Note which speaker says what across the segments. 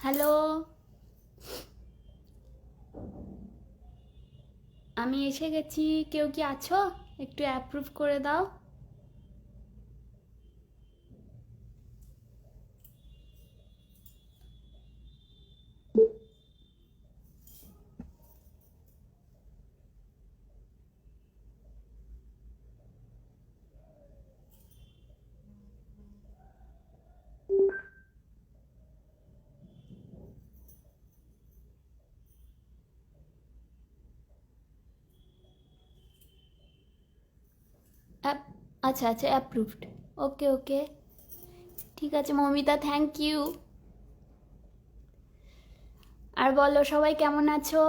Speaker 1: Hello, আমি এসে গেছি। কেউ কি আছো? একটু অ্যাপ্রুভ করে দাও। অ্যাপ আচ্ছা আচ্ছা, অ্যাপ্রুভড। ওকে ওকে, ঠিক আছে মৌমিতা, থ্যাংক ইউ। আর বলো, সবাই কেমন আছো?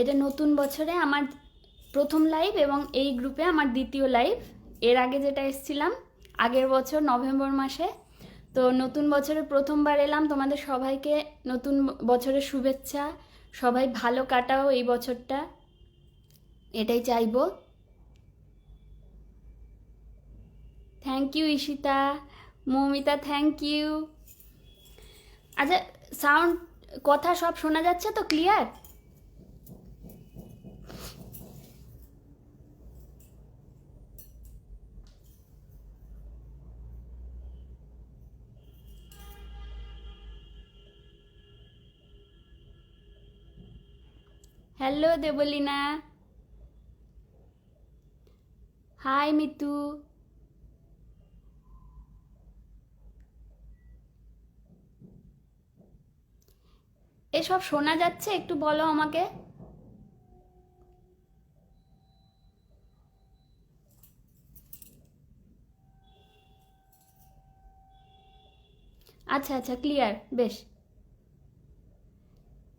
Speaker 1: এটা নতুন বছরে আমার প্রথম লাইভ এবং এই গ্রুপে আমার দ্বিতীয় লাইভ। এর আগে যেটা এসেছিলাম আগের বছর নভেম্বর মাসে। তো নতুন বছরে প্রথমবার এলাম। তোমাদের সবাইকে নতুন বছরের শুভেচ্ছা। সবাই ভালো কাটাও এই বছরটা, এটাই চাইবো। Thank you Ishita. Moumita, thank you. আচ্ছা, সাউন্ড, কথা সব শোনা যাচ্ছে তো clear? Hello Debleena. Hi Mitu. এসব শোনা যাচ্ছে? একটু বলো আমাকে। আচ্ছা আচ্ছা, ক্লিয়ার, বেশ।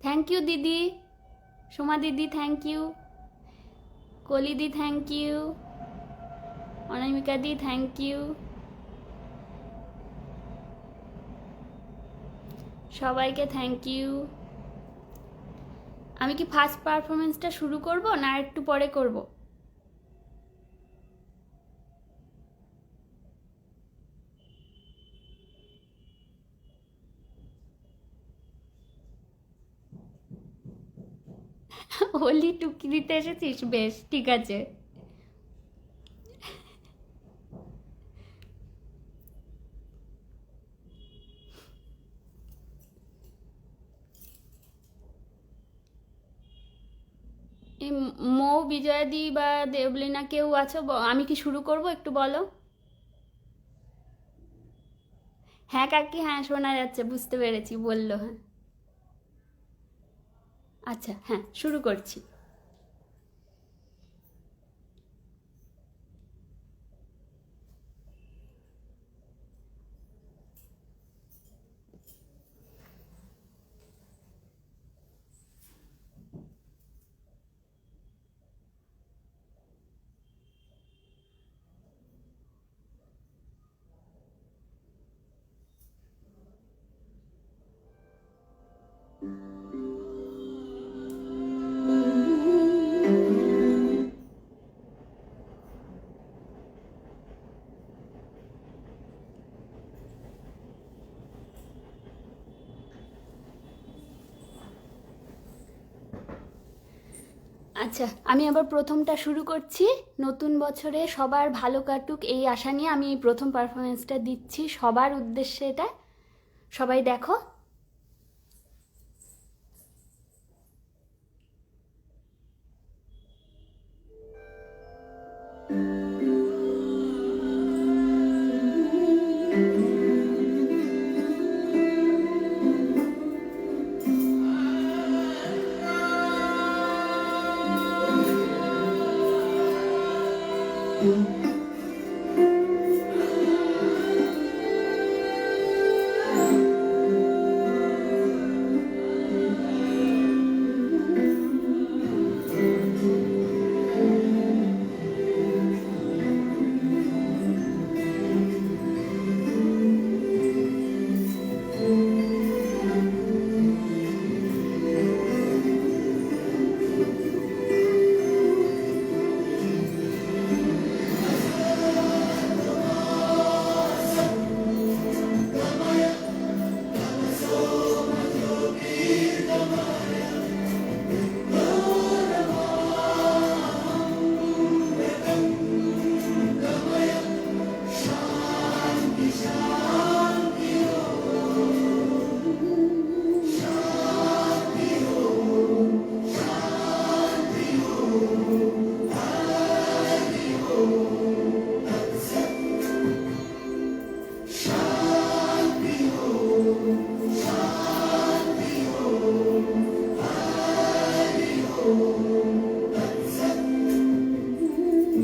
Speaker 1: থ্যাংক ইউ দিদি। সোমা দিদি, thank you. Koli di, thank you. Anamika di, thank you. সবাইকে থ্যাংক ইউ। আমি কি ফার্স্ট পারফরমেন্সটা শুরু করব না একটু পরে করব? হোলি টুকি দিতে এসেছিস? বেশ, ঠিক আছে। এই মৌ, বিজয়াদি বা দেবলীনা কেউ আছো? আমি কি শুরু করব, একটু বলো। হ্যাঁ কাকি, হ্যাঁ শোনা যাচ্ছে, বুঝতে পেরেছি, বললো হ্যাঁ। আচ্ছা হ্যাঁ, শুরু করছি। আচ্ছা, আমি আবার প্রথমটা শুরু করছি। নতুন বছরে সবার ভালো কাটুক এই আশা নিয়ে আমি এই প্রথম পারফরমেন্সটা দিচ্ছি সবার উদ্দেশ্যে। এটা সবাই দেখো।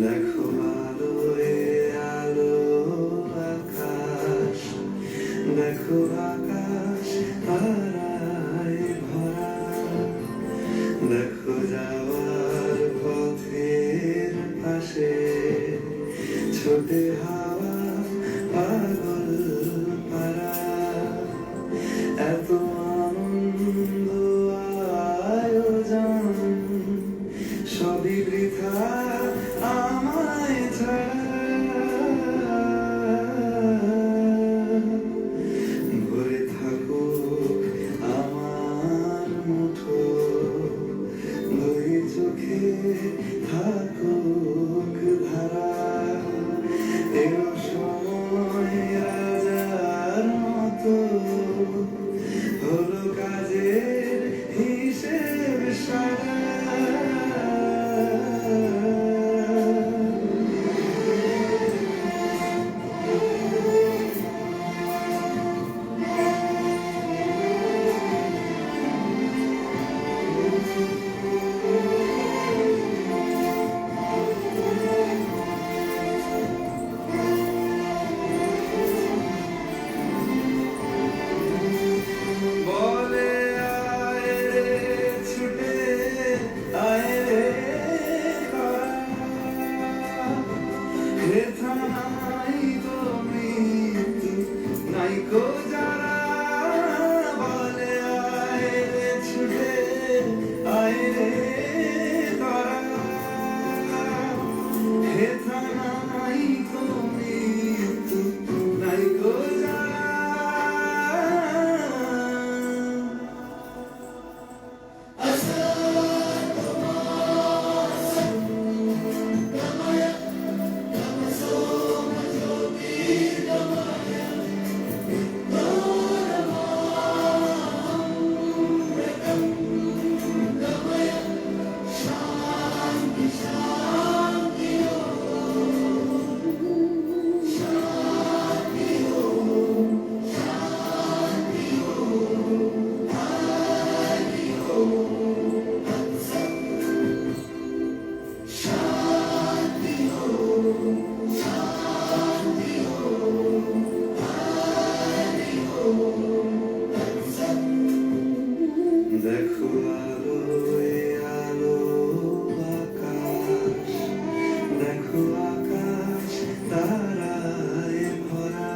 Speaker 2: দেখো আলোয় আলো আকাশ, দেখো আকাশ তারায় ভরা, দেখো যাওয়ার পথের পাশে ছোটে হাওয়া পাগল পারা, এত আনন্দ আয়োজন সবই বৃথা আমায় ছাড়া, ভরে থাকুক আমার মুঠো, দুই চোখে থাকুক ধারা, এলো সময় রাজার মতো, হলো কাজের হিসেব সারা। বলে আয় রে ছুটে আয় রে হেথা নাই তো মৃত্যু নাই কো যারা, বলে আয় রে ছুটে আয় রে হেথা নাই তো মৃত্যু নাই কো যারা। দেখো আলোয় আলো আকাশ, দেখো আকাশ তারায় ভরা,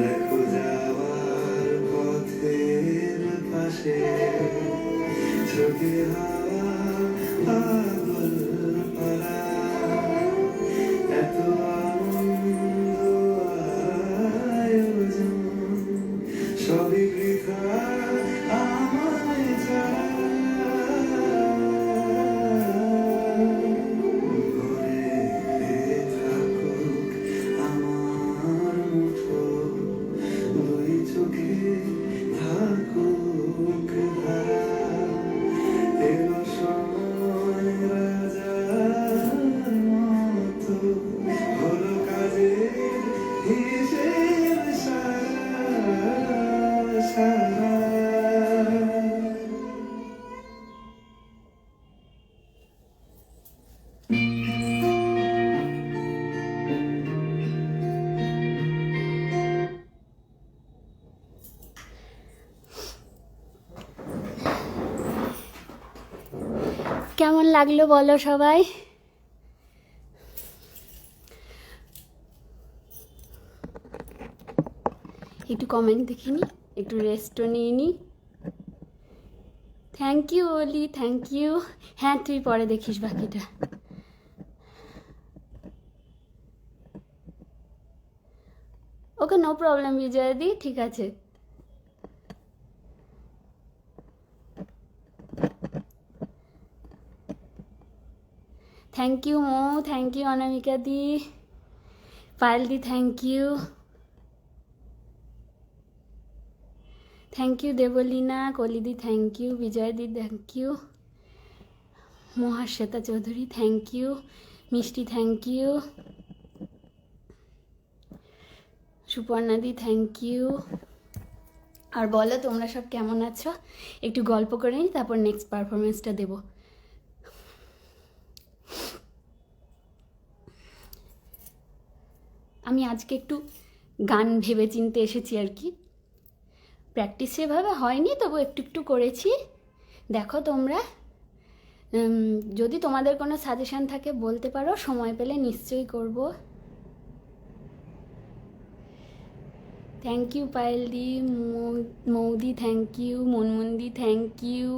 Speaker 2: দেখো যাওয়ার পথের পাশে ছোটে হাওয়া পাগল পারা, এত আনন্দ আয়োজন সবই বৃথা আমায় ছাড়া, ভরে থাকুক আমার মুঠো, দুই চোখে থাকুক ধারা, এলো সময় রাজার মতো, হলো কাজের হিসেব সারা সারা।
Speaker 1: কেমন লাগলো বলো সবাই? একটু কমেন্ট দেখিনি, একটু রেস্টও নিয়ে নি। থ্যাংক ইউ ওলি, থ্যাংক ইউ। হ্যাঁ তুই পরে দেখিস বাকিটা। ওকে, নো প্রবলেম বিজয়াদি, ঠিক আছে। Thank you Mo, thank you Anamika di, Payel di thank you, thank you Debleena, কলিদি thank you, Bijoy di thank you, Mahasweta Chowdhury thank you, Mishti thank you, সুপর্ণাদি থ্যাংক ইউ। আর বলো তোমরা সব কেমন আছো? একটু গল্প করে নিই, তারপর নেক্সট পারফরমেন্সটা দেবো। আমি আজকে একটু গান ভেবে চিনতে এসেছি আর কি। প্র্যাকটিস সেভাবে হয়নি, তবু একটু একটু করেছি। দেখো তোমরা, যদি তোমাদের কোনো সাজেশান থাকে বলতে পারো, সময় পেলে নিশ্চয়ই করব। থ্যাংক ইউ পায়েলদি, মৌদি থ্যাংক ইউ, মনমুন্দি থ্যাংক ইউ,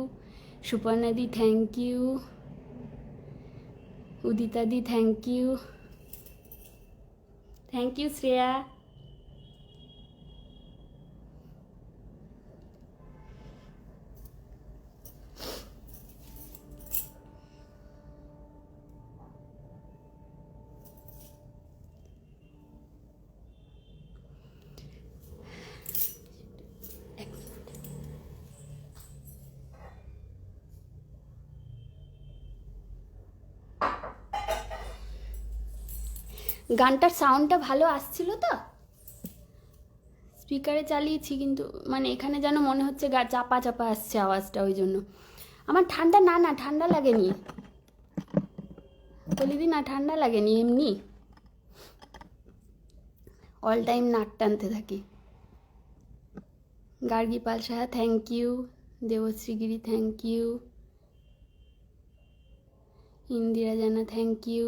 Speaker 1: সুপর্ণাদি থ্যাংক ইউ, উদিতাদি thank you, thank you Shreya. গানটার সাউন্ডটা ভালো আসছিল তো, স্পিকারে চালিয়েছি, কিন্তু মানে এখানে যেন মনে হচ্ছে চাপা চাপা আসছে আওয়াজটা, ওই জন্য। আমার ঠান্ডা না ঠান্ডা লাগেনি, বলি দি না, ঠান্ডা লাগেনি, এমনি অল টাইম নাক টানতে থাকি। Gargi Pal Saha thank you, Debashree Giri thank you, Indira Jana thank you.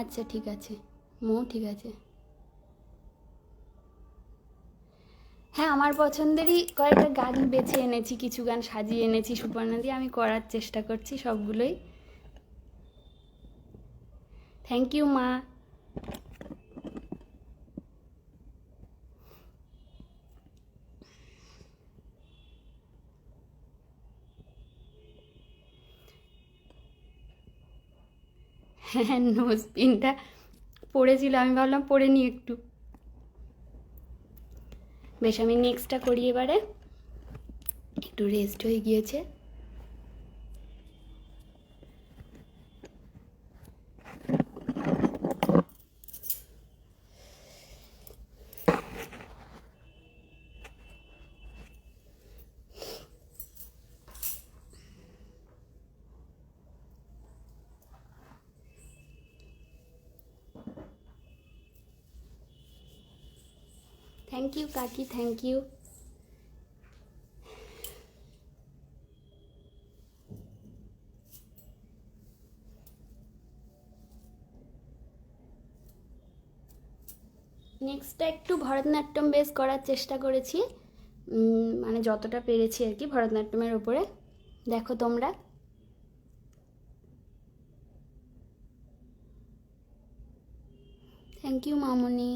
Speaker 1: আচ্ছা ঠিক আছে মৌ, ঠিক আছে। হ্যাঁ, আমার পছন্দেরই কয়েকটা গান বেছে এনেছি, কিছু গান সাজিয়ে এনেছি সুপর্ণা দিয়ে, আমি করার চেষ্টা করছি সবগুলোই। থ্যাংক ইউ মা। হ্যাঁ, নোজ পিনটা পড়েছিল, আমি ভাবলাম পড়ে নিই একটু। বেশ, আমি নেক্সটটা করি এবারে, একটু রেস্ট হয়ে গিয়েছে। থ্যাংক ইউ কাকি, থ্যাংক ইউ। নেক্সটটা একটু ভরতনাট্যম বেস করার চেষ্টা করেছি, মানে যতটা পেরেছি আর কি ভরতনাট্যমের ওপরে। দেখো তোমরা, থ্যাংক ইউ মামনি।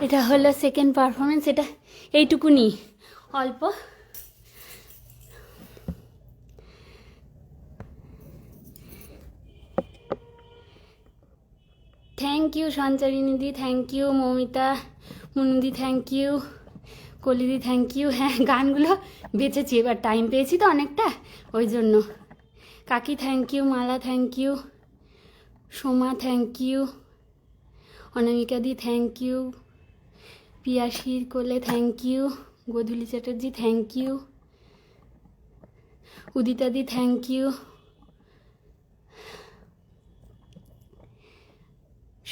Speaker 1: এটা হলো সেকেন্ড পারফরমেন্স, এটা এইটুকুনি অল্প। থ্যাংক ইউ সঞ্চারিণীদি, থ্যাংক ইউ মৌমিতা, মুনুদি থ্যাংক ইউ, কলিদি থ্যাংক ইউ। হ্যাঁ গানগুলো বেঁচেছি, এবার টাইম পেয়েছি তো অনেকটা, ওই জন্য। কাকি thank you, Mala thank you, Soma thank you, অনামিকাদি থ্যাংক ইউ, পিয়াসির কোলে thank you, Godhuli Chatterjee thank you, উদিতাদি থ্যাংক ইউ,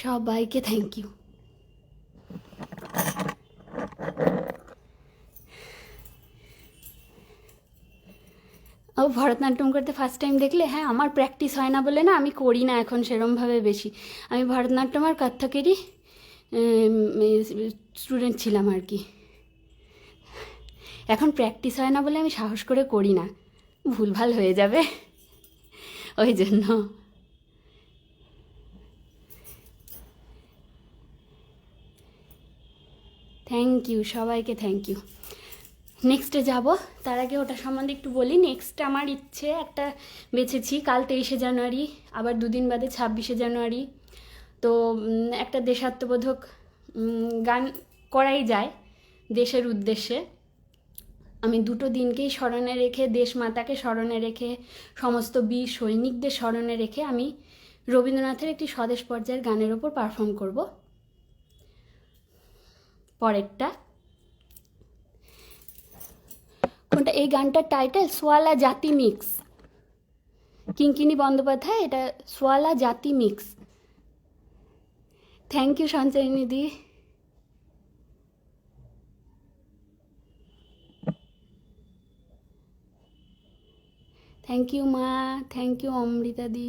Speaker 1: সবাইকে থ্যাংক ইউ। ও ভরতনাট্যম করতে ফার্স্ট টাইম দেখলে? হ্যাঁ আমার প্র্যাকটিস হয় না বলে না আমি করি না এখন সেরমভাবে বেশি। আমি ভরতনাট্যম আর কত্থকেরই স্টুডেন্ট ছিলাম আর কি। এখন প্র্যাকটিস হয় না বলে আমি সাহস করে করি না, ভুলভাল হয়ে যাবে ওই জন্য। থ্যাংক ইউ সবাইকে, থ্যাংক ইউ। নেক্সটে যাব, তার আগে ওটা সম্বন্ধে একটু বলি। নেক্সট আমার ইচ্ছে একটা বেছেছি, কাল 23শে জানুয়ারি, আবার দুদিন বাদে 26শে জানুয়ারি। তো একটা দেশাত্মবোধক গান করাই যায় দেশের উদ্দেশ্যে। আমি দুটো দিনকেই স্মরণে রেখে, দেশ মাতাকে স্মরণে রেখে, সমস্ত বীর সৈনিকদের স্মরণে রেখে আমি রবীন্দ্রনাথের একটি স্বদেশ পর্যায়ের গানের ওপর পারফর্ম করব। পরেরটা কোনটা? এই গানটার টাইটেল সোয়ালা জাতি মিক্স, কিঙ্কিনী বন্দ্যোপাধ্যায়, এটা সোয়ালা জাতি mix. Thank you Sanchayanidhi. Thank you মা, থ্যাংক ইউ অমৃতা দি।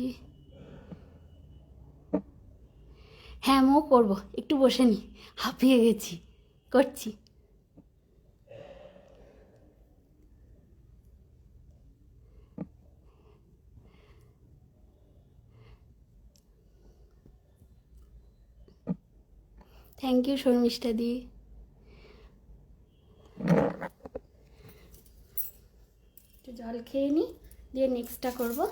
Speaker 1: হ্যাঁ মো করবো, একটু বসে নি, হাঁপিয়ে গেছি, করছি। Thank you Sharmishtha di. একটু জল খেয়ে নিই, দিয়ে নেক্সটটা করবো।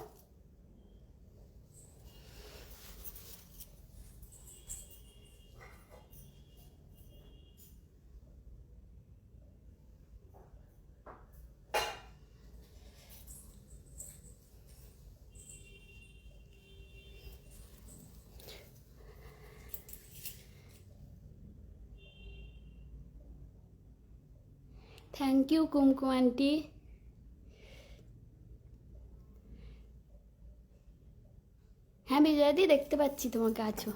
Speaker 1: Thank you Kumkum aunty. হ্যাঁ বিজয়াদি দেখতে পাচ্ছি তোমাকে আছো।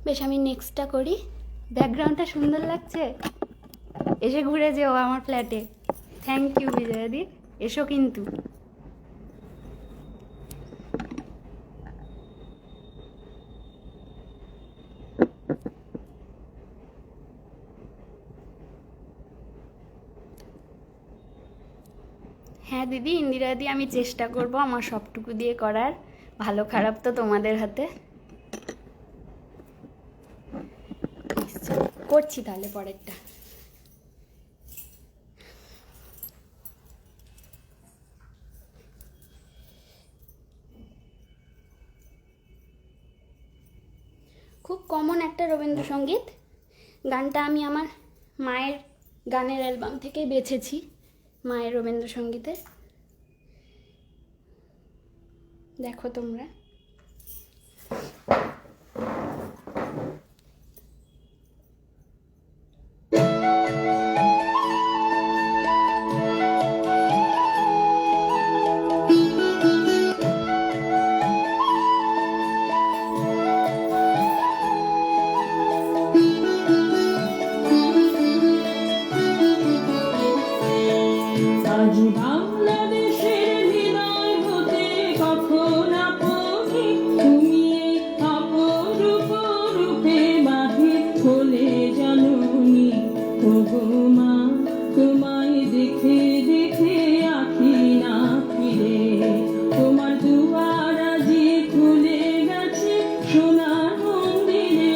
Speaker 1: বেশ আমি নেক্সটটা করি। ব্যাকগ্রাউন্ডটা সুন্দর লাগছে, এসে ঘুরে যেও আমার ফ্ল্যাটে। থ্যাংক ইউ বিজয়াদি, এসো কিন্তু। হ্যাঁ দিদি, ইন্দিরাদি আমি চেষ্টা করব আমার সবটুকু দিয়ে করার, ভালো খারাপ তো তোমাদের হাতে। করছি তাহলে পরেরটা। খুব কমন একটা রবীন্দ্রসঙ্গীত, গানটা আমি আমার মায়ের গানের অ্যালবাম থেকে বেছেছি, মায়ের রবীন্দ্রসঙ্গীতে। দেখো তোমরা।
Speaker 3: আজ বাংলাদেশের হৃদয় হতে কখন আপনি তুমি অপরূপ রূপে বাহির হলে জানুনি, ওগো মা তোমায় দেখে দেখে আঁখি না ফিরে, তোমার দুয়ার আজি খুলে গেছে সোনার মন্দিরে।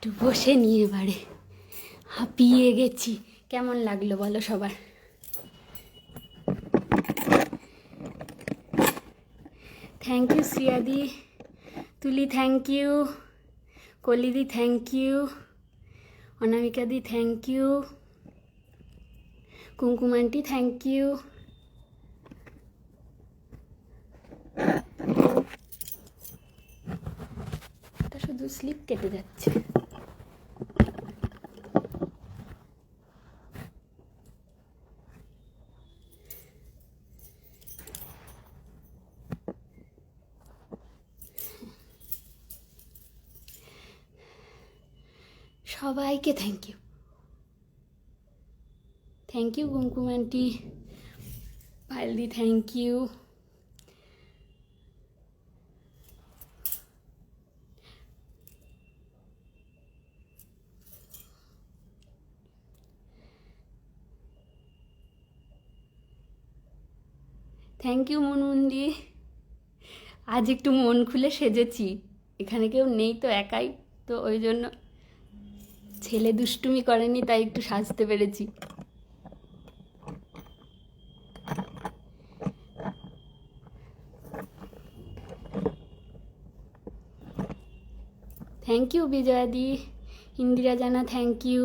Speaker 1: একটু বসে নিয়ে এবারে হাঁপিয়ে গেছি। কেমন লাগলো বলো সবার? থ্যাংক ইউ শ্রিয়াদি, তুলি থ্যাংক ইউ, কলিদি থ্যাংক ইউ, অনামিকাদি thank you, Kumkum aunty thank you. এটা শুধু স্লিপ কেটে যাচ্ছে। সবাইকে thank you, thank you Kumkum aunty, পায়েলদি থ্যাংক ইউ। থ্যাংক ইউ মুনমুন্দি, আজ একটু মন খুলে সেজেছি, এখানে কেউ নেই তো, একাই তো, ওই জন্য ছেলে দুষ্টুমি করেনি তাই একটু সাজতে পেরেছি। Thank you বিজয়াদি, Indira Jana thank you,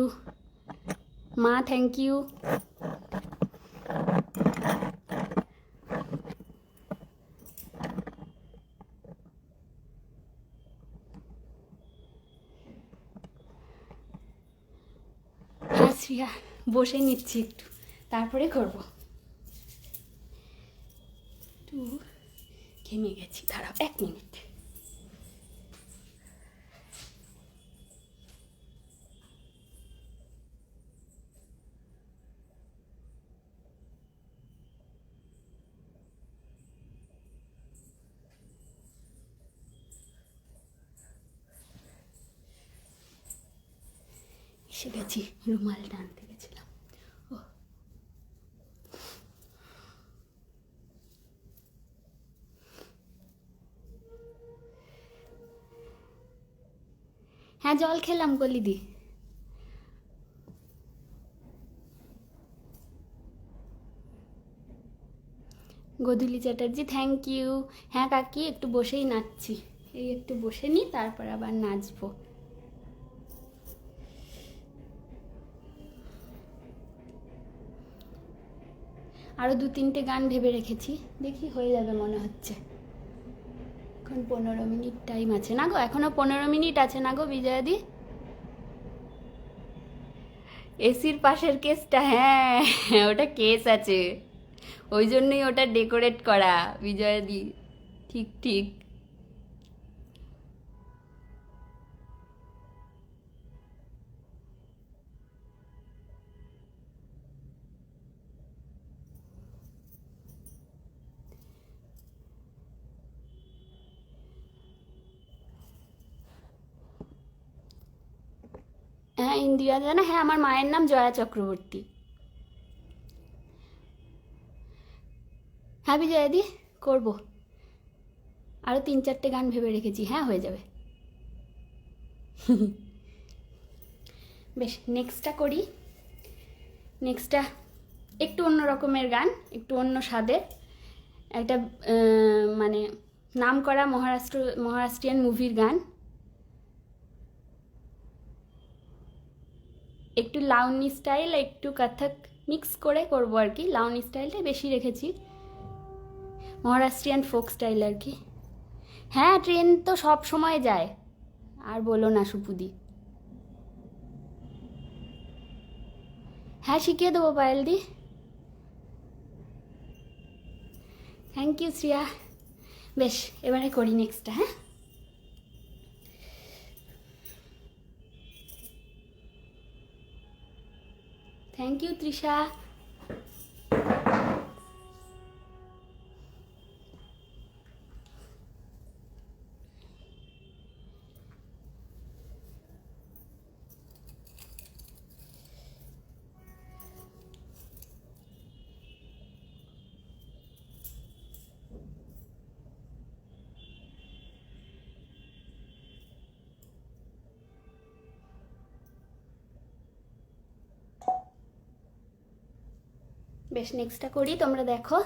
Speaker 1: মা থ্যাংক ইউ। হ্যাঁ শ্রিয়া, বসে নিচ্ছি একটু, তারপরে করবো। একটু ঘেমে গেছি, দাঁড়াও 1 মিনিট। এসে গেছি, রুমালটা আনতে গেছিলাম। ও হ্যাঁ, জল খেলাম কলিদি। গধুলি চ্যাটার্জি থ্যাংক ইউ। হ্যাঁ কাকি, একটু বসেই নাচছি, এই একটু বসে নিই, তারপর আবার নাচবো। আরও 2-3টে গান ভেবে রেখেছি, দেখি হয়ে যাবে মনে হচ্ছে। এখন 15 মিনিট টাইম আছে না গো, এখনো 15 মিনিট আছে না গো বিজয়াদি। এসির পাশের কেসটা, হ্যাঁ ওটা কেস আছে, ওই জন্যই ওটা ডেকোরেট করা বিজয়াদি। ঠিক ঠিক। হ্যাঁ ইন্দিরা জানা, হ্যাঁ আমার মায়ের নাম জয়া চক্রবর্তী। হ্যাঁ বিজয়াদি, করবো, আরও 3-4টে গান ভেবে রেখেছি, হ্যাঁ হয়ে যাবে। বেশ, নেক্সটটা করি। নেক্সটটা একটু অন্য রকমের গান, একটু অন্য স্বাদের, একটা মানে নাম করা মহারাষ্ট্রিয়ান মুভির গান, একটু লাউনি স্টাইল একটু কথক মিক্স করে করবো আর কি। লাউনি স্টাইলটাই বেশি রেখেছি, মহারাষ্ট্রিয়ান ফোক স্টাইল আর কি। হ্যাঁ ট্রেন তো সব সময় যায়, আর বলো না সুপুদি। হ্যাঁ শিখিয়ে দেবো পায়েলদি। Thank you Shriya. বেশ, এবারে করি নেক্সটটা। হ্যাঁ থ্যাংক ইউ তৃষা। বেশ, নেক্সটটা করি, তোমরা দেখো।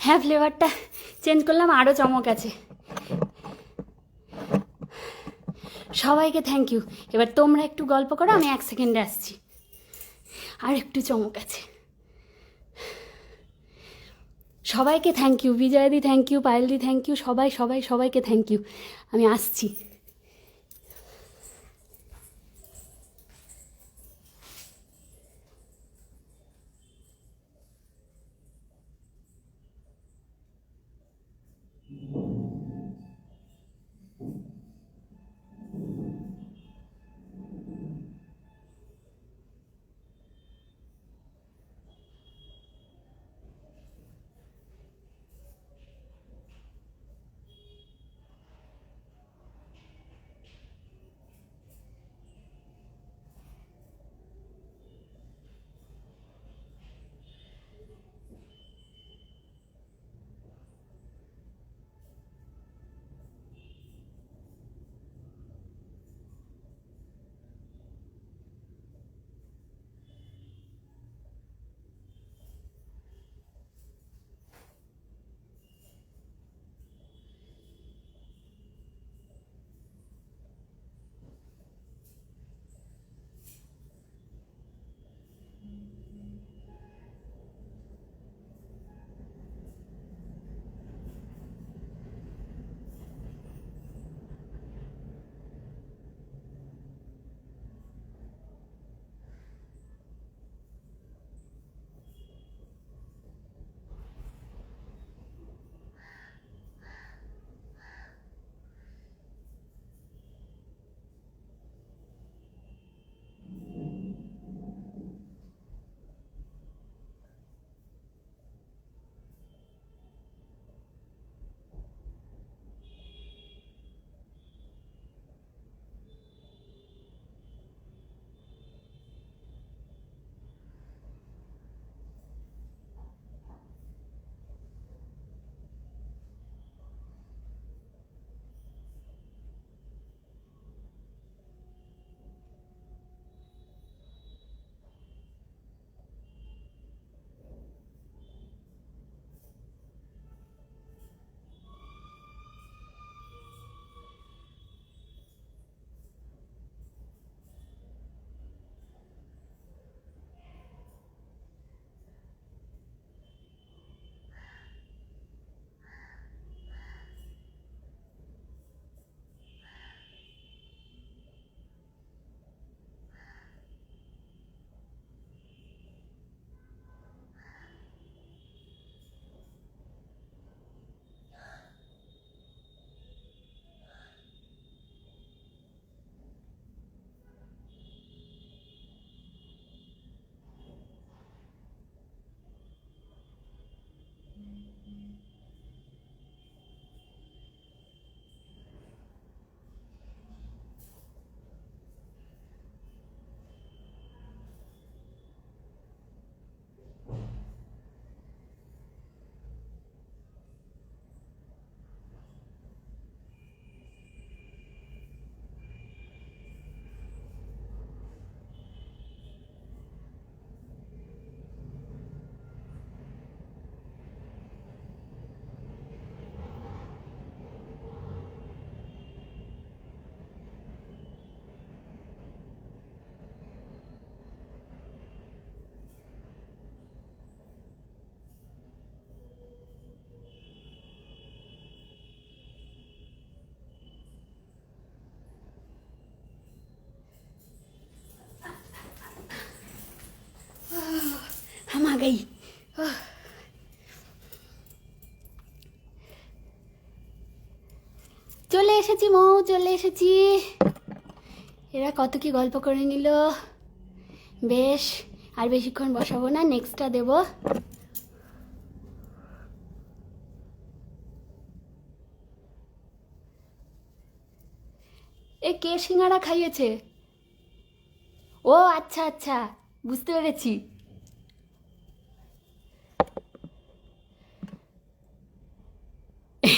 Speaker 1: হ্যাঁ, ফ্লেভারটা চেঞ্জ করলাম, আরও চমক আছে। সবাইকে থ্যাংক ইউ। এবার তোমরা একটু গল্প করো, আমি 1 সেকেন্ডে আসছি। আর একটু চমক আছে। সবাইকে থ্যাংক ইউ, বিজয়দি থ্যাংক ইউ, পায়েলদি থ্যাংক ইউ, সবাইকে থ্যাংক ইউ। আমি আসছি। गई। চলে এসেছি মৌ, চলে এসেছি। এরা কত কি গল্প করে নিল। বেশ, আর বেশিক্ষণ বসাবো না, নেক্সটটা দেব। এ কে সিঙ্গারা খাইয়েছে? ও আচ্ছা আচ্ছা, বুঝতে পেরেছি।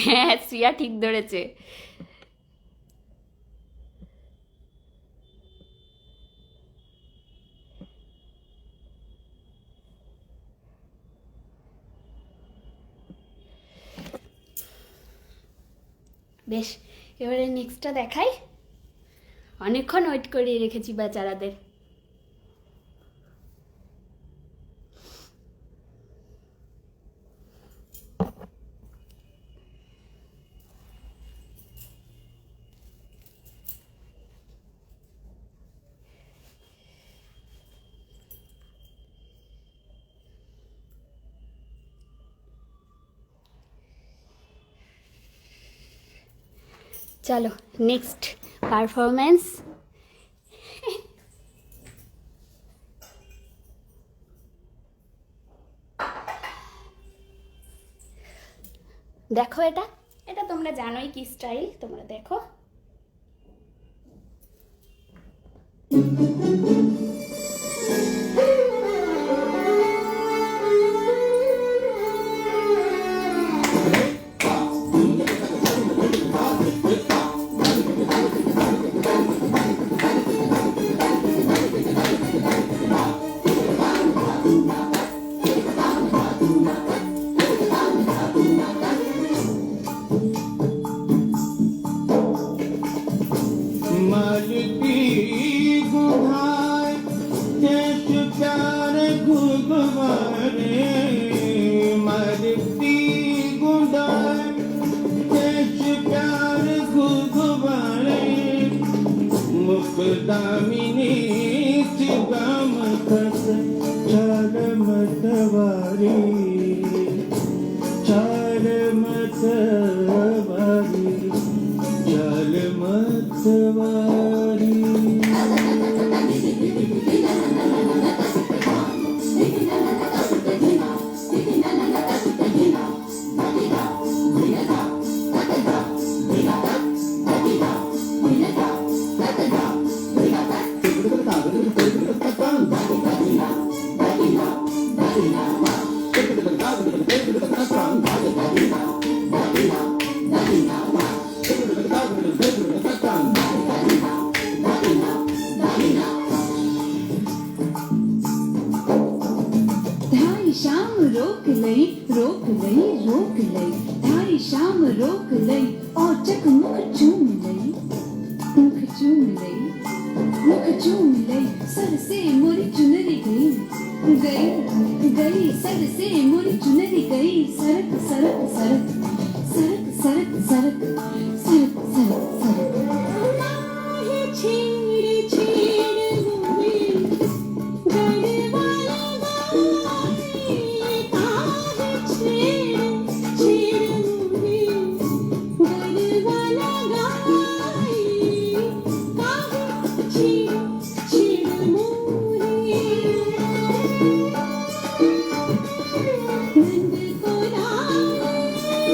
Speaker 1: হ্যাঁ, শ্রিয়া ঠিক ধরেছে। বেশ, এবারে নেক্সটটা দেখাই। অনেকক্ষণ ওয়েট করিয়ে রেখেছি বেচারাদের। চলো নেক্সট পারফরমেন্স। দেখো, এটা এটা তোমরা জানোই কি স্টাইল, তোমরা দেখো।
Speaker 2: मरती गुहार देश प्यार गुबारे मरती गुहार देश प्यार गुबारे मुकदामिनी चिगम खस चार मतवारी चार मतवारी चार मतवारी
Speaker 3: ढाई शाम रोक लई रोक लई रोक लई, ढाई शाम रोक लई और चकमुख चूम लई, मुख चूम लई, मुख चूम लई, सर से मोरी चुनरी गई गई गई, सर से मोरी चुनरी गई, सरक सरक सरक सरक सरक सरक सरक सरक सरक आहे छेड़ छेड़ हुई गड़वाला गाए, आहे छेड़ छेड़ हुई गड़वाला गाए, आहे छेड़ छेड़ मोरे नंद को लाए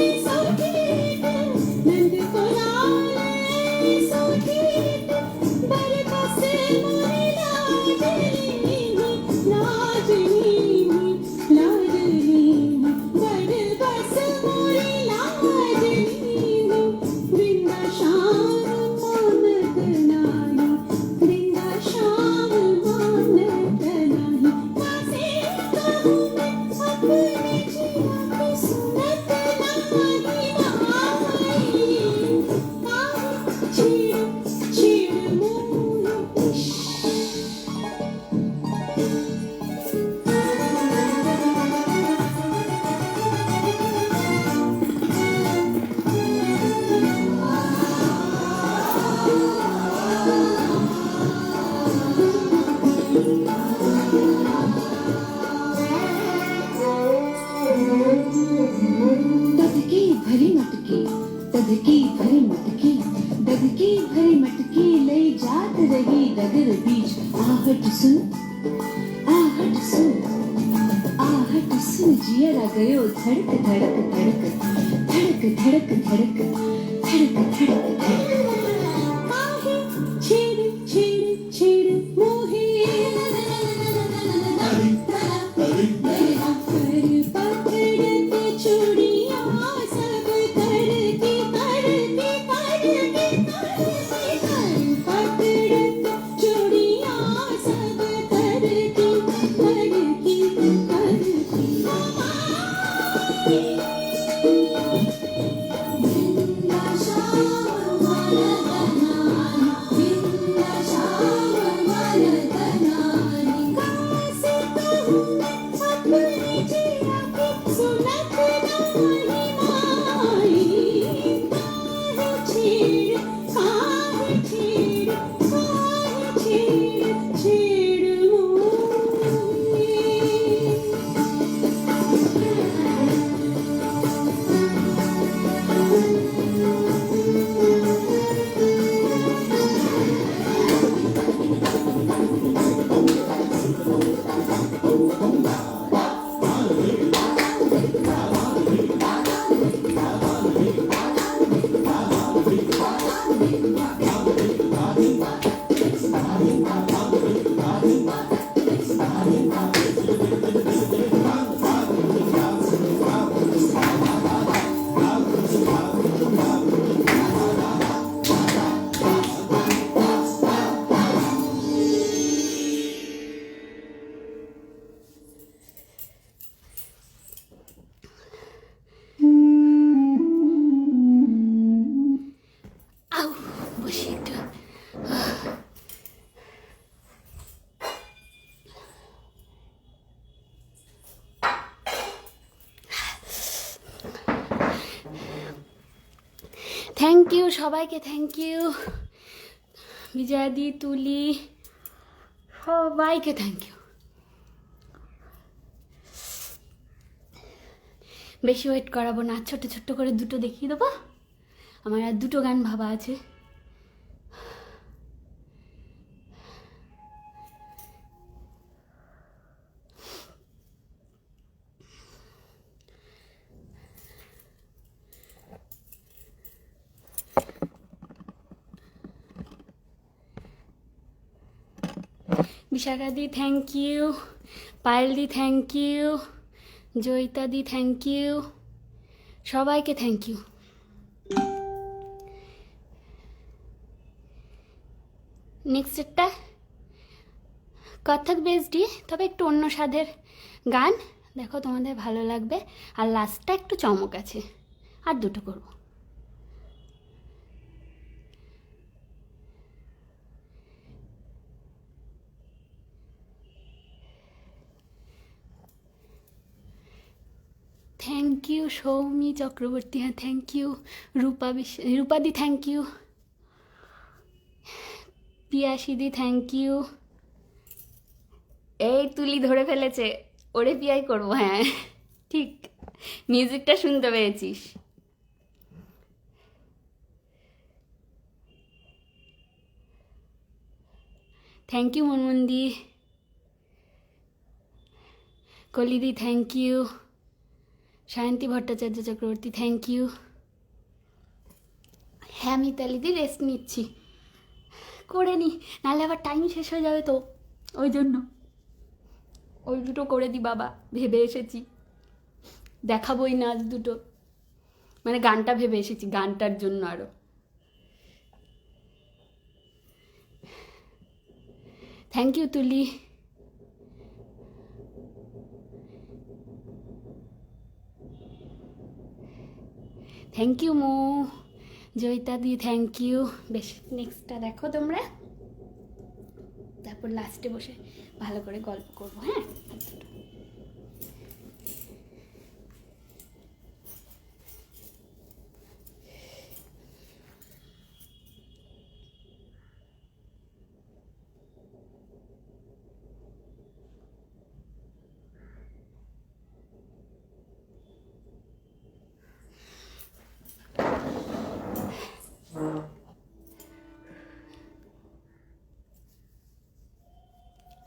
Speaker 3: बीच आहट सुन आहट सुन जियरा गयो धड़क धड़क धड़क धड़क धड़क धड़क धड़क धड़क धड़क काहे छेड़ छेड़ छेड़ मोहे पर पकड़ते चूड़ियां सब करके करके करके कर पकड़ते चूड़ियां सब करके करके करके जिंदा शाम जिंदा शाम कासे कहूँ अपनी जिया की सुनत नहीं माई काहे छेड़ छेड़ मोहे আউ বসে একটু থ্যাংক ইউ সবাইকে, থ্যাংক ইউ বিজয়াদি, তুলি, সবাইকে থ্যাংক ইউ। বেশি ওয়েট করাবো না, ছোট্ট ছোট্ট করে দুটো দেখিয়ে দেবো। আমার আর দুটো গান ভাবা আছে। Bishakha di thank you, Payel di thank you, Joyita di thank you, সবাইকে থ্যাংক ইউ। নেক্সট একটা কথক বেসডি, তবে একটু অন্য স্বাদের গান, দেখো তোমাদের ভালো লাগবে। আর লাস্টটা একটু চমক আছে, আর দুটো করব। থ্যাংক ইউ সৌমি চক্রবর্তী, হ্যাঁ থ্যাংক ইউ। রূপাদি থ্যাংক ইউ, পিয়াসিদি থ্যাংক ইউ। এই তুলি ধরে ফেলেছে, ওরে পিয়াই করবো, হ্যাঁ ঠিক, মিউজিকটা শুনতে পেয়েছিস। থ্যাংক ইউ মনমন্দি, কলিদি thank you, Sayanti Bhattacharya Chakraborty thank you. হ্যাঁ মিতালিদি রেস্ট নিচ্ছি, করে নি, নাহলে আবার টাইম শেষ হয়ে যাবে তো, ওই জন্য ওই দুটো করে দি বাবা, ভেবে এসেছি দেখাবোই না আজ দুটো, মানে গানটা ভেবে এসেছি গানটার জন্য। আরও thank you Tuli, thank you Mo, Joyita di thank you. বেশ, নেক্সটটা দেখো তোমরা, তারপর লাস্টে বসে ভালো করে গল্প করবো, হ্যাঁ।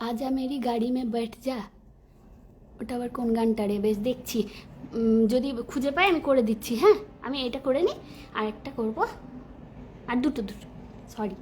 Speaker 1: আজা মেরি গাড়ি মে बैठ যা, ওটা আবার কোন গানটা রে? বেশ দেখছি, যদি খুঁজে পাই আমি করে দিচ্ছি। হ্যাঁ, আমি এটা করে নিই, আর একটা করবো, আর দুটো দুটো, সরি।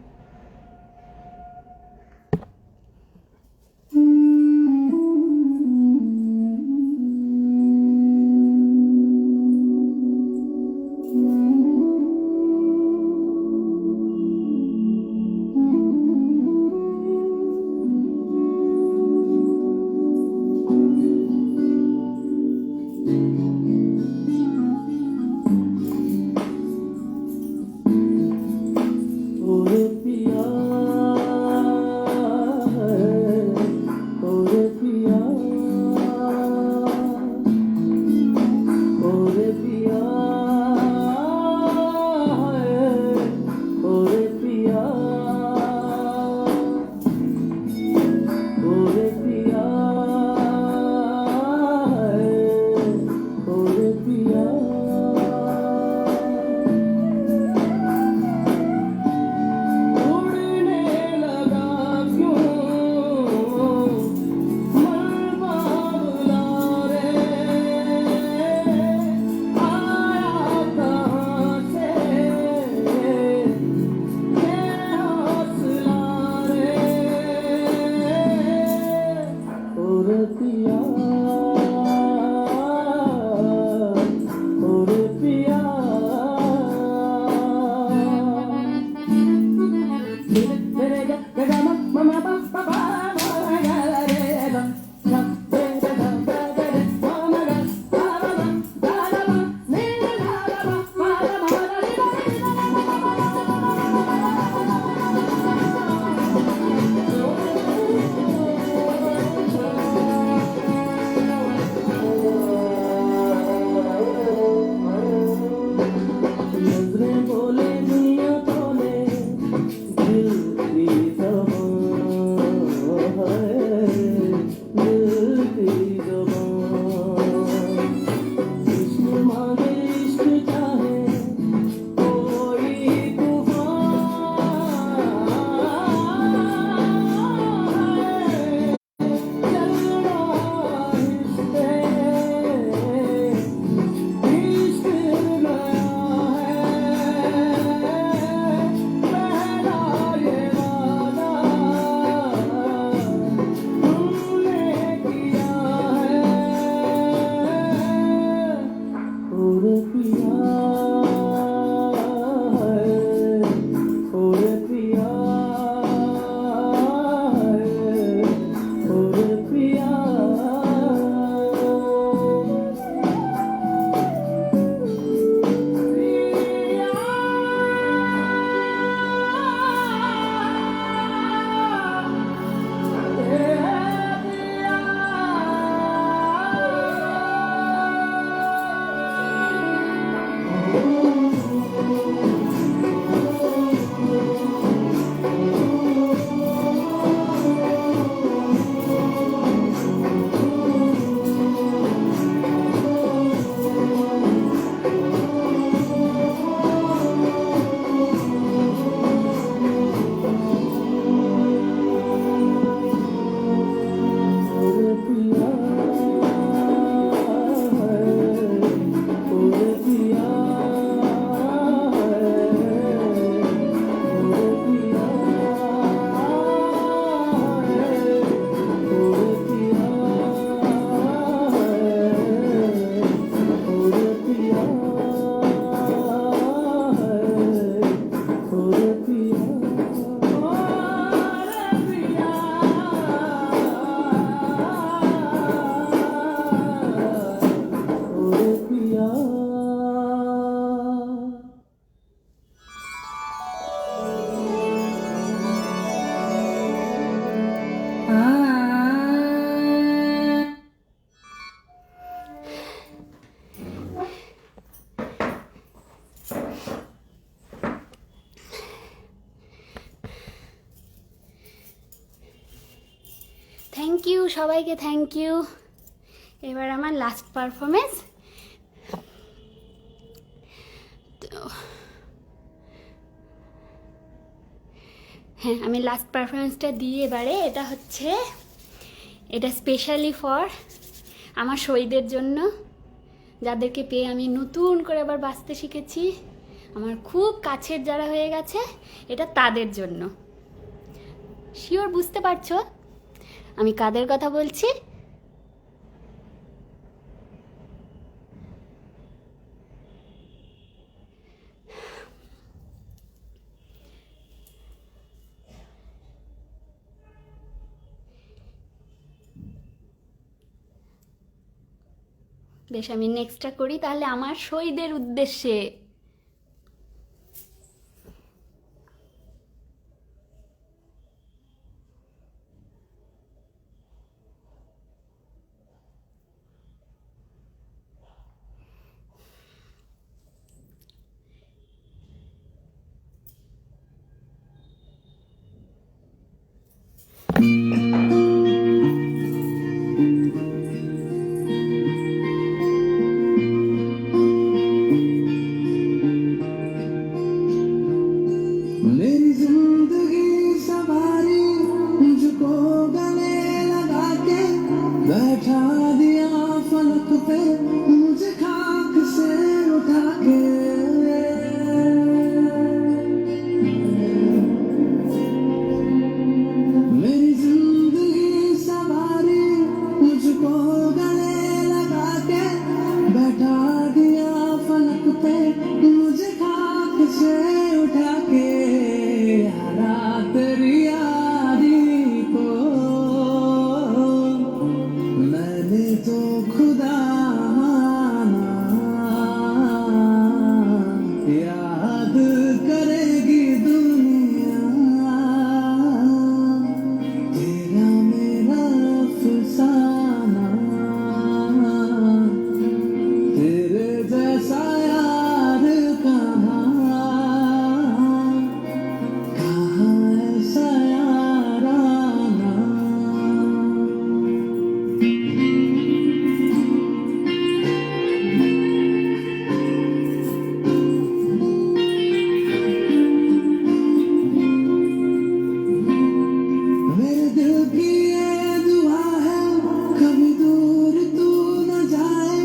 Speaker 2: ओरे पिया ओरे पिया ओरे पिया ओरे पिया ओरे पिया ओरे पिया उड़ने लगा क्यों मन बाबला रे, आया कहाँ से ये हौसला रे, ओरे पिया ओरे पिया। नजरें बोले दुनिया बोले दिल की ज़बान है, दिल की ज़बान। इश्क मांगे इश्क चाहे कोई तूफान, चलना इश्क इश्क नया है, पहला ये वादा तुमने किया है, ओरे पिया ओरे पिया ओरे पिया। ओरे पिया ओरे पिया ओरे पिया ओरे पिया ओरे पिया ओरे पिया। ओरे पिया
Speaker 1: থ্যাংক ইউ সবাইকে, থ্যাংক ইউ। এবার আমার লাস্ট পারফরমেন্স। হ্যাঁ, আমি লাস্ট পারফরমেন্সটা দিই এবারে। এটা হচ্ছে এটা স্পেশালি ফর আমার শহীদের জন্য, যাদেরকে পেয়ে আমি নতুন করে আবার বাঁচতে শিখেছি। আমার খুব কাছের যারা হয়ে গেছে, এটা তাদের জন্য। শিওর বুঝতে পারছো আমি কাদের কথা বলছি? বেশ, আমি নেক্সটটা করি তাহলে আমার শহীদের উদ্দেশ্যে।
Speaker 2: मेरी जिंदगी सवारी मुझको गले लगा के बैठा दिया फलक पे मुझे खाक से उठा के। मेरी जिंदगी सवारी मुझको गले लगा के बैठा दिया फलक पे मुझे खाक से उठा के। यारा तेरी यारी को मैंने तो खुदा माना, याद करेगी दुनिया तेरा मेरा अफसाना। तेरे जैसा यार कहाँ ऐसा याराना। मेरे दिल की ये दुआ है कभी दूर तू न जाए,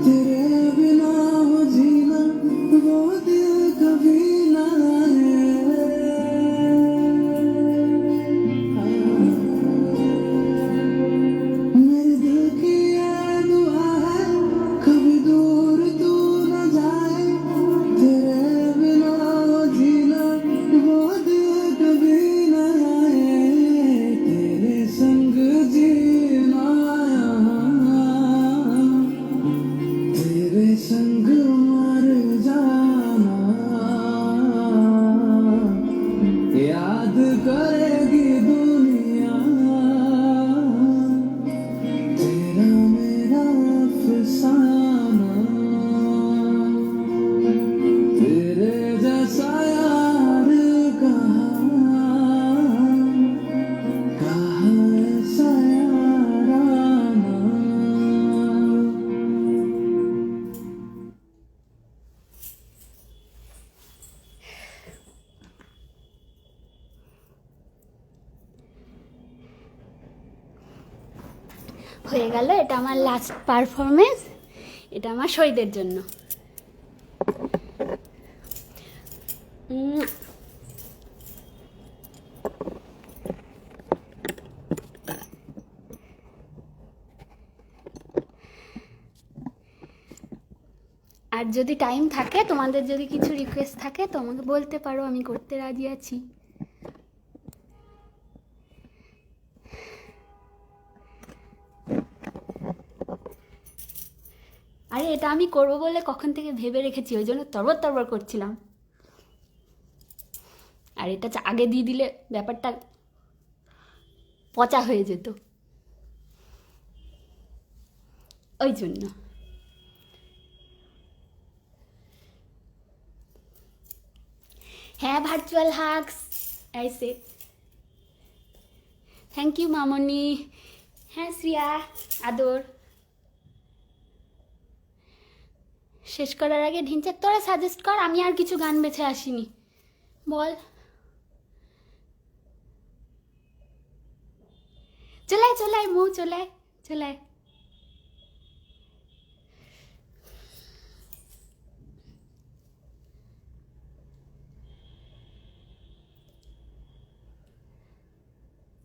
Speaker 2: तेरे बिना हो जीना वो दिल कभी न आए। मेरे दिल की ये दुआ है कभी दूर तू न जाए, तेरे बिना हो जीना वो दिल कभी न आए। तेरे संग जीना तेरे संग मर जाना, याद करेगी दुनिया तेरा मेरा अफसाना। तेरे जैसा यार कहाँ ऐसा याराना।
Speaker 1: হয়ে গেল, এটা আমার লাস্ট পারফরমেন্স, এটা আমার শহীদের জন্য। আর যদি টাইম থাকে, তোমাদের যদি কিছু রিকোয়েস্ট থাকে তো আমাকে বলতে পারো, আমি করতে রাজি আছি। আরে এটা আমি করব বলে কখন থেকে ভেবে রেখেছি, ওই জন্য তরবর তরবর করছিলাম। আর এটা আগে দিয়ে দিলে ব্যাপারটা পচা হয়ে যেত, ওই জন্য। হ্যাঁ, ভার্চুয়াল হাগস আইসে। থ্যাংক ইউ মামনি। হ্যাঁ শ্রিয়া, আদর। শেষ করার আগে ঢিনচাক তোরা সাজেস্ট কর, আমি আর কিছু গান বেছে আসিনি, বল। চলে আয় মৌ, চলে আয়, চলে আয়।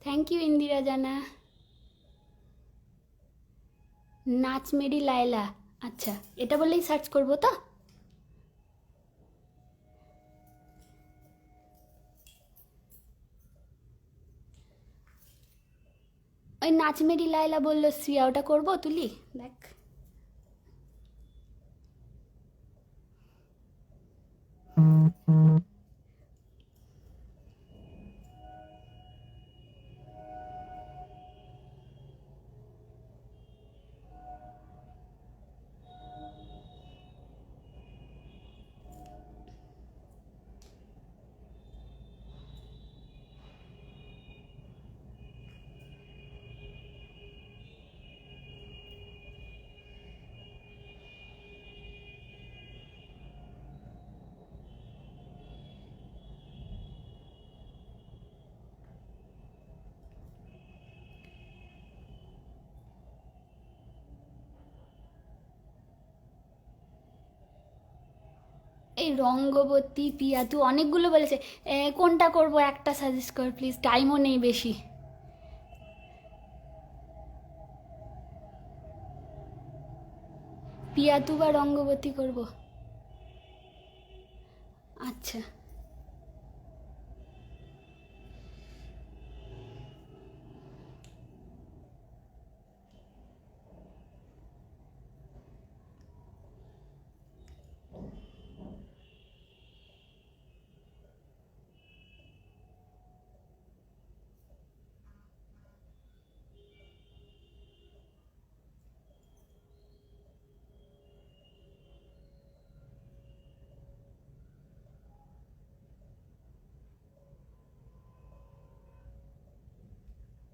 Speaker 1: থ্যাংক ইউ ইন্দিরা জানা। নাচ মেরি লায়লা, আচ্ছা এটা বললেই সার্চ করবো তো? ওই নাচ মেরি লায়লা বললো শ্রিয়া, ওটা করবো তুলি? দেখ এই রঙ্গবতী, পিয়াতু অনেকগুলো বলেছে, কোনটা করব একটা সাজেস্ট কর প্লিজ, টাইমও নেই বেশি। পিয়াতু বা রঙ্গবতী করব? আচ্ছা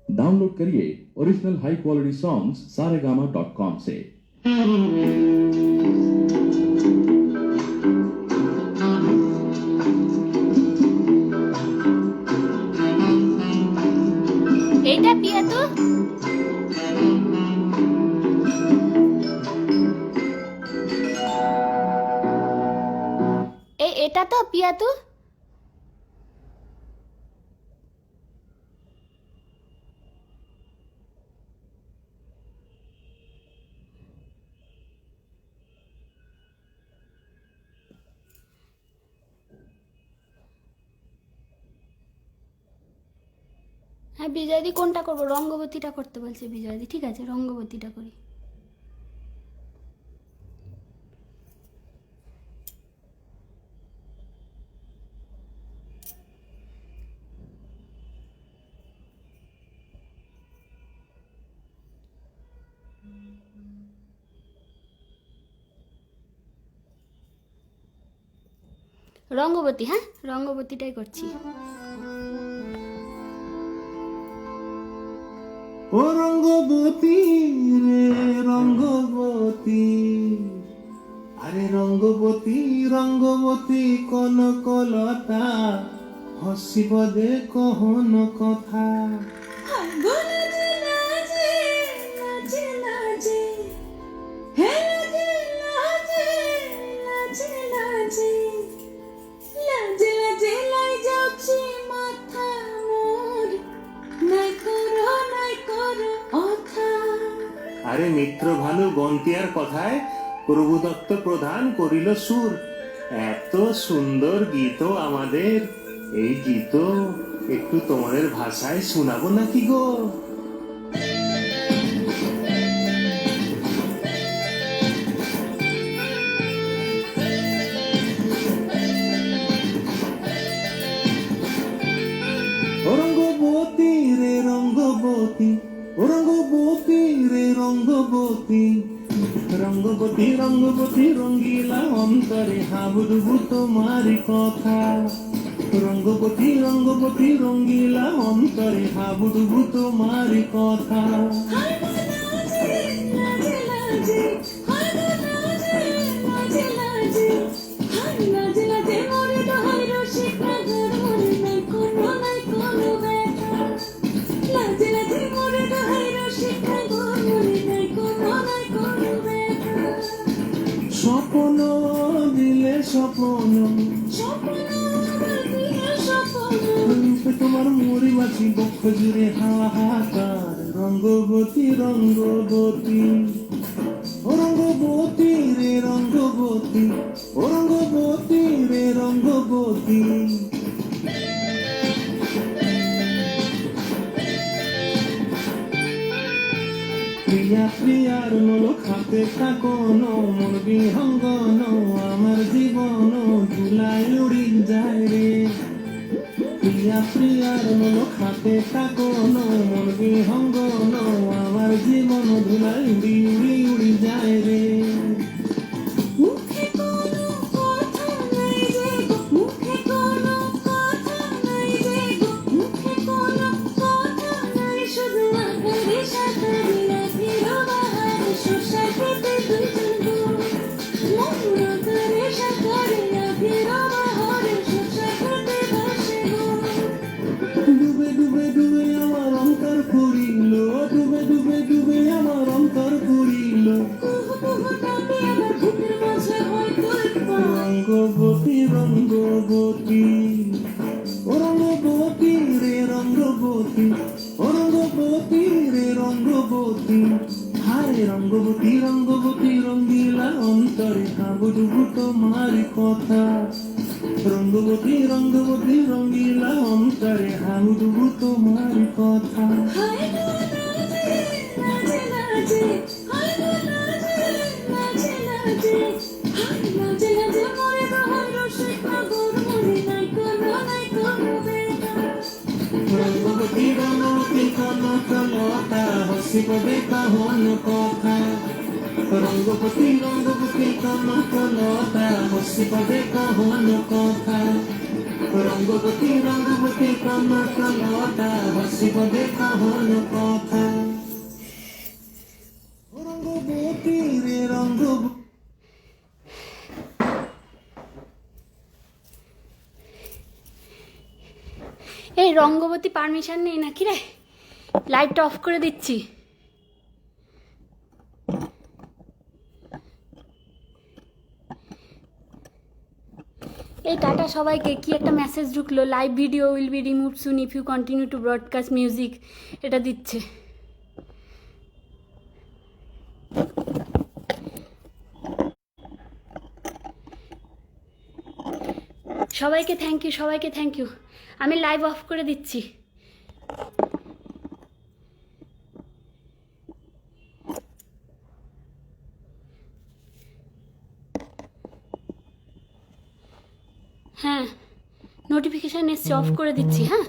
Speaker 4: डाउनलोड करिए original high quality songs saregama.com से।
Speaker 1: এইটা পিয়াতু, এটা তো পিয়াতু। হ্যাঁ বিজয়দি কোনটা করবো? রঙ্গবতীটা করতে বলছে বিজয়দি, ঠিক আছে রঙ্গবতীটা করি। রঙ্গবতী, হ্যাঁ রঙ্গবতীটাই করছি।
Speaker 2: ও রঙ্গবতী রে রঙ্গবতী, আরে রঙ্গবতী রঙ্গবতী কনকলতা, হসিব দে কহন কথা। আরে মিত্র ভানু গন্তিয়ার কথায় প্রভুদত্ত প্রধান করিল সুর। এত সুন্দর গীত আমাদের, এই গীত একটু তোমাদের ভাষায় শোনাবো নাকি গো? রঙ্গবতী রে রঙ্গবতী, রঙ্গবতী রে রঙ্গবতী, রঙ্গবতী রঙ্গবতী রঙ্গিলা অন্তরে হাবুডুবু তোমারি কথা। রঙ্গবতী রঙ্গবতী রঙ্গিলা অন্তরে হাবুডুবু তোমারি কথা। স্বপ্ন দিলে স্বপ্ন রূপে তোমার মরি বাঁচি বক্ষ জুড়ে হাহাকার রঙ্গবতী রঙ্গবতী ও রঙ্গবতী রে রঙ্গবতী ও রঙ্গবতী রে রঙ্গবতী প্রিয়া প্রিয়ার নোলক হাতে থাকনো মন বিহঙ্গন আমার জীবন ধুলাই উড়ি যায় রে প্রিয়া প্রিয়ার নোলক হাতে থাকনো মন বিহঙ্গন আমার জীবন ধুলাই উড়ি উড়ি উড়ি যায় রে
Speaker 3: মুখে কোনো কথা নাই যে গো, মুখে কোনো কথা নাই যে গো, মুখে কোনো কথা নাই, শুধু আকারে সাঁতারি রাখির বাহার শোষা খেতে দুজন গো। মন আকারে সাঁতারি রাখির বাহার শোষা খেতে ভাসে গো।
Speaker 2: ডুবে ডুবে ডুবে আমার অন্তর পুরিল ডুবে ডুবে ডুবে আমার অন্তর পুরিল
Speaker 3: কুহু কুহু ডাকে আমার বুকের মাঝে হয় তোর
Speaker 2: রঙ্গবতী রঙ্গবতী ও রঙ্গবতী রে রঙ্গবতী ও রঙ্গবতী রে রঙ্গবতী হায় রঙ্গবতী রঙ্গবতী রঙ্গিলা অন্তরে হাবুডুবু তোমার কথা রঙ্গবতী রঙ্গবতী রঙ্গিলা অন্তরে হাবুডুবু তোমার কথা
Speaker 3: হায় গো নাচে নাচে নাচে, হায় গো নাচে নাচে নাচে, হায় নাচে নাচে মরে বাহার রসিক নগর মরে নাই কোনো বেটা।
Speaker 2: রঙ্গবতী রঙ্গবতী কনকলতা হসি পদে কাহন কথা রঙ্গবতী রঙ্গবতী কনকলতা হসি পদে কাহন কথা রঙ্গবতী রঙ্গবতী কনকলতা হসি পদে কাহন কথা রঙ্গবতী রে রঙ্গবতী
Speaker 1: এই রঙ্গবতী পারমিশন নেই নাকি রে? লাইটটা অফ করে দিচ্ছি। এই টাটা সবাইকে, কি একটা মেসেজ ঢুকলো, live video will be remove soon if you continue to broadcast music, এটা দিচ্ছে। সবাইকে থ্যাংক ইউ, সবাইকে থ্যাংক ইউ। আমি লাইভ অফ করে দিচ্ছি। হ্যাঁ, নোটিফিকেশান এসছে, অফ করে দিচ্ছি। হ্যাঁ।